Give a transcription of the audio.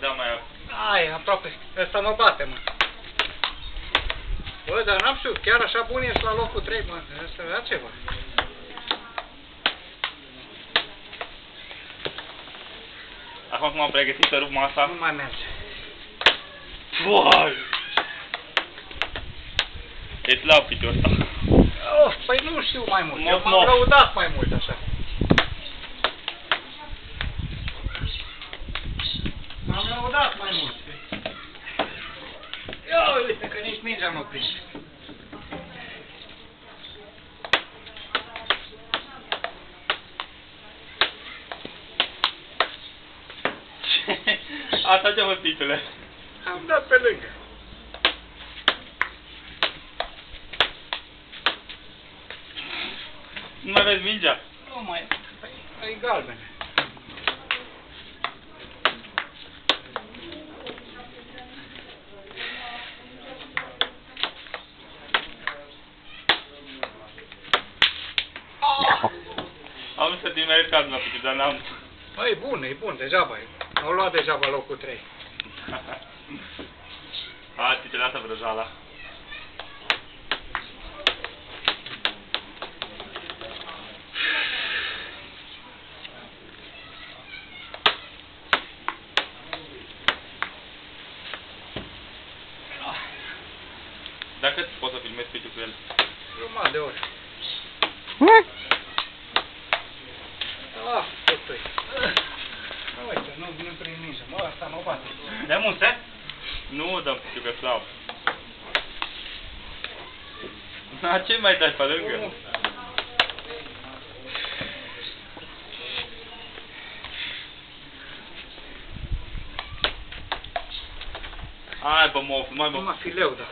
dea mai... Ai, aproape. Ăsta mă bate, mă. Bă, dar n-am știut. Chiar așa bun ești la locul 3, mă. Asta era ceva. Acum cum am pregătit să rup masa... Nu mai merge. Uai! E slab piciorul ăsta. Oh, păi nu știu mai mult. Eu m-am lăudat mai mult așa. M-am lăudat mai mult. Ia uite că nici mingea nu prinde. Asta ce mă, pitule? Am dat pe lângă. Nu mai vezi mingea? Nu mai, păi, e galbene. Am să te mergi cazul la picior, dar n-am... Bă, e bun, degeaba e. Au luat degeaba locul 3. Hai, ți te lasă vrăjala. Dacă poți să filmezi piciul cu el? Jumătate de oră. Ah, totul. Uite, nu prind mingea. Mă, asta mă bate. De munte? Nu dăm piciul că slab. Na, ce mai dai pe lângă? Hai, bă, mof, mai mă. Numai fileu, da.